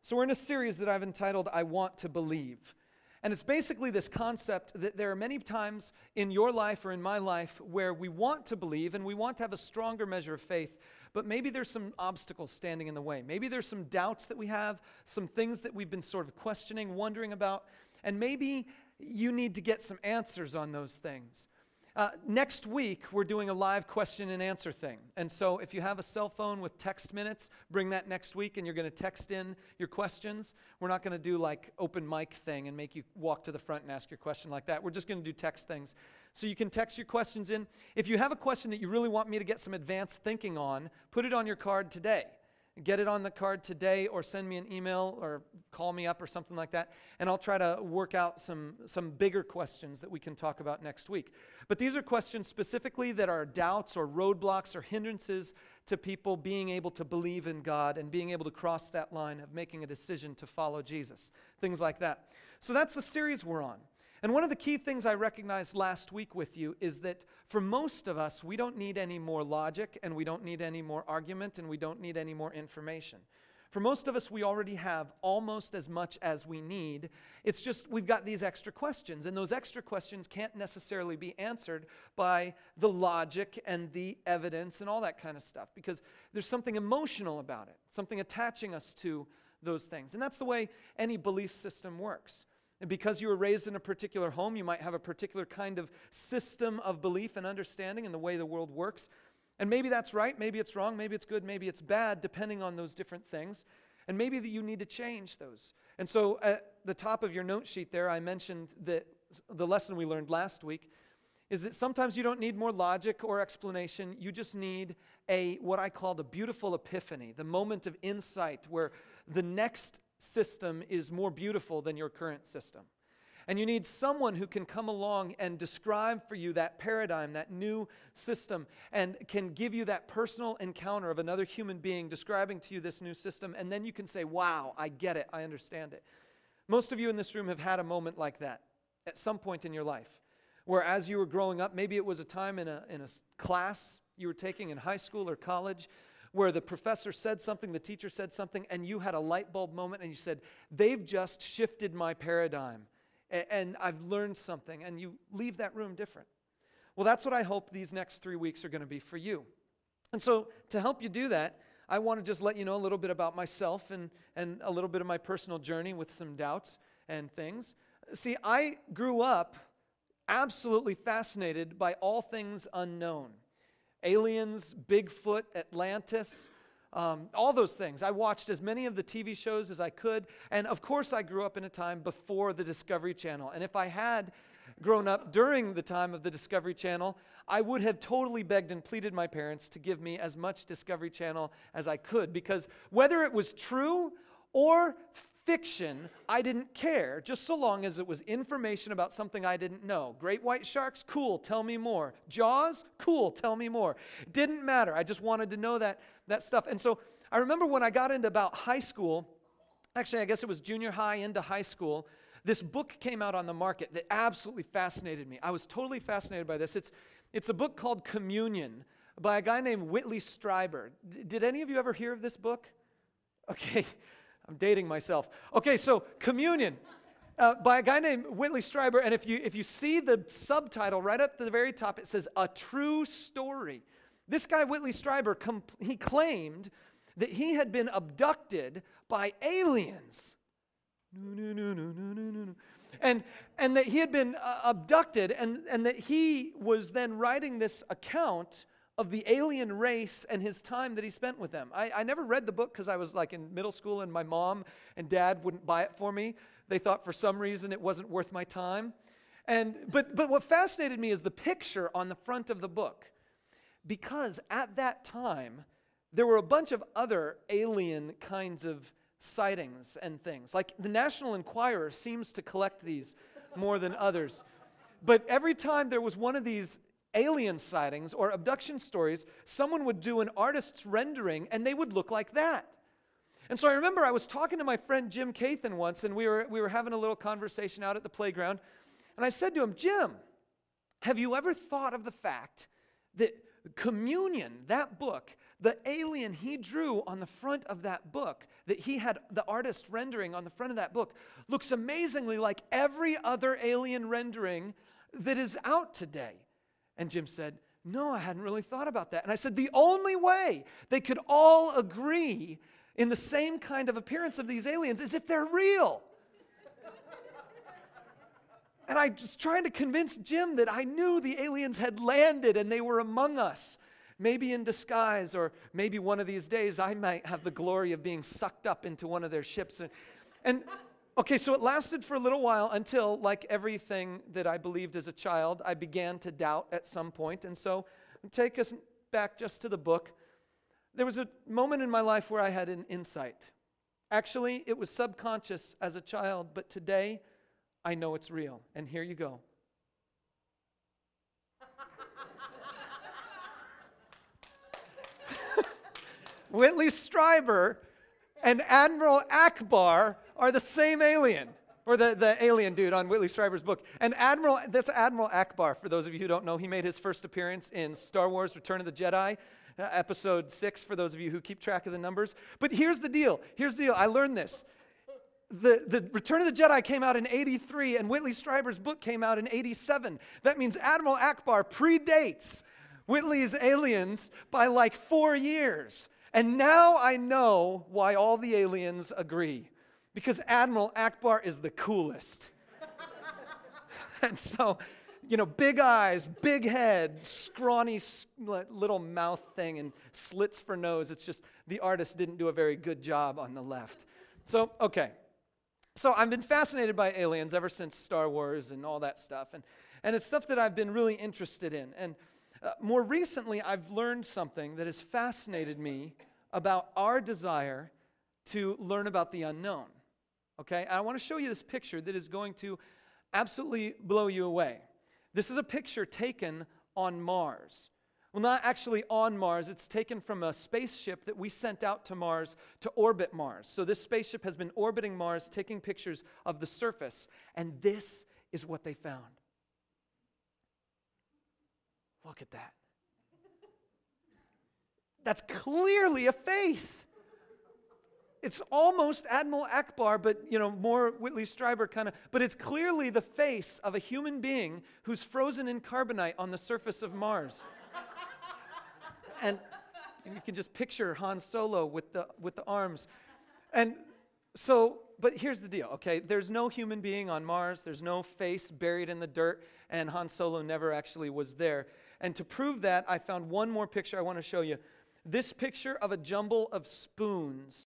So we're in a series that I've entitled, I Want to Believe. And it's basically this concept that there are many times in your life or in my life where we want to believe and we want to have a stronger measure of faith, but maybe there's some obstacles standing in the way. Maybe there's some doubts that we have, some things that we've been sort of questioning, wondering about, and maybe you need to get some answers on those things. Next week, we're doing a live question and answer thing. And so if you have a cell phone with text minutes, bring that next week and you're going to text in your questions. We're not going to do like open mic thing and make you walk to the front and ask your question like that. We're just going to do text things. So you can text your questions in. If you have a question that you really want me to get some advanced thinking on, put it on your card today. Get it on the card today or send me an email or call me up or something like that, and I'll try to work out some bigger questions that we can talk about next week. But these are questions specifically that are doubts or roadblocks or hindrances to people being able to believe in God and being able to cross that line of making a decision to follow Jesus, things like that. So that's the series we're on. And one of the key things I recognized last week with you is that for most of us, we don't need any more logic, and we don't need any more argument, and we don't need any more information. For most of us, we already have almost as much as we need. It's just we've got these extra questions, and those extra questions can't necessarily be answered by the logic and the evidence and all that kind of stuff, because there's something emotional about it, something attaching us to those things. And that's the way any belief system works. And because you were raised in a particular home, you might have a particular kind of system of belief and understanding in the way the world works. And maybe that's right, maybe it's wrong, maybe it's good, maybe it's bad, depending on those different things. And maybe that you need to change those. And so at the top of your note sheet there, I mentioned that the lesson we learned last week is that sometimes you don't need more logic or explanation. You just need what I called a beautiful epiphany, the moment of insight where the next system is more beautiful than your current system. And you need someone who can come along and describe for you that paradigm, that new system, and can give you that personal encounter of another human being describing to you this new system, and then you can say, wow, I get it, I understand it. Most of you in this room have had a moment like that at some point in your life, where as you were growing up, maybe it was a time in a class you were taking in high school or college, where the professor said something, the teacher said something, and you had a light bulb moment and you said, they've just shifted my paradigm and I've learned something, and you leave that room different. Well, that's what I hope these next 3 weeks are going to be for you. And so to help you do that, I want to just let you know a little bit about myself and a little bit of my personal journey with some doubts and things. See, I grew up absolutely fascinated by all things unknown. Aliens, Bigfoot, Atlantis, all those things. I watched as many of the TV shows as I could, and of course I grew up in a time before the Discovery Channel. And if I had grown up during the time of the Discovery Channel, I would have totally begged and pleaded my parents to give me as much Discovery Channel as I could, because whether it was true or fiction, I didn't care, just so long as it was information about something I didn't know. Great white sharks? Cool, tell me more. Jaws? Cool, tell me more. Didn't matter. I just wanted to know that stuff. And so I remember when I got into about high school, actually I guess it was junior high into high school, this book came out on the market that absolutely fascinated me. I was totally fascinated by this. It's a book called Communion by a guy named Whitley Strieber. Did any of you ever hear of this book? Okay. I'm dating myself. Okay, so Communion by a guy named Whitley Strieber, and if you see the subtitle right at the very top, it says, A True Story. This guy, Whitley Strieber, he claimed that he had been abducted by aliens. And that he had been abducted, and that he was then writing this account of the alien race and his time that he spent with them. I never read the book because I was like in middle school and my mom and dad wouldn't buy it for me. They thought for some reason it wasn't worth my time. But what fascinated me is the picture on the front of the book. Because at that time, there were a bunch of other alien kinds of sightings and things. Like the National Enquirer seems to collect these more than others. But every time there was one of these alien sightings or abduction stories, someone would do an artist's rendering and they would look like that. And so I remember I was talking to my friend Jim Cathan once, and we were having a little conversation out at the playground, and I said to him, Jim, have you ever thought of the fact that Communion, that book, The alien he drew on the front of that book, that he had the artist rendering on the front of that book, looks amazingly like every other alien rendering that is out today. And Jim said, no, I hadn't really thought about that. And I said, the only way they could all agree in the same kind of appearance of these aliens is if they're real. And I was trying to convince Jim that I knew the aliens had landed and they were among us. Maybe in disguise, or maybe one of these days I might have the glory of being sucked up into one of their ships. And okay, so it lasted for a little while until, like everything that I believed as a child, I began to doubt at some point. And so, take us back just to the book. There was a moment in my life where I had an insight. Actually, it was subconscious as a child, but today I know it's real. And here you go. Whitley Strieber and Admiral Ackbar are the same alien, or the alien dude on Whitley Strieber's book. And that's Admiral Ackbar, for those of you who don't know. He made his first appearance in Star Wars Return of the Jedi, episode 6, for those of you who keep track of the numbers. But here's the deal. I learned this. The Return of the Jedi came out in 83, and Whitley Strieber's book came out in 87. That means Admiral Ackbar predates Whitley's aliens by like 4 years. And now I know why all the aliens agree. Because Admiral Ackbar is the coolest. And so, big eyes, big head, scrawny little mouth thing, and slits for nose. It's just the artist didn't do a very good job on the left. So, okay. So I've been fascinated by aliens ever since Star Wars and all that stuff. And it's stuff that I've been really interested in. And more recently, I've learned something that has fascinated me about our desire to learn about the unknown. Okay? And I want to show you this picture that is going to absolutely blow you away. This is a picture taken on Mars. Well, not actually on Mars. It's taken from a spaceship that we sent out to Mars to orbit Mars. So this spaceship has been orbiting Mars, taking pictures of the surface. And this is what they found. Look at that. That's clearly a face. It's almost Admiral Ackbar, but, more Whitley Strieber kind of, but it's clearly the face of a human being who's frozen in carbonite on the surface of Mars. And you can just picture Han Solo with the arms. And so, but here's the deal, okay? There's no human being on Mars. There's no face buried in the dirt, and Han Solo never actually was there. And to prove that, I found one more picture I want to show you. This picture of a jumble of spoons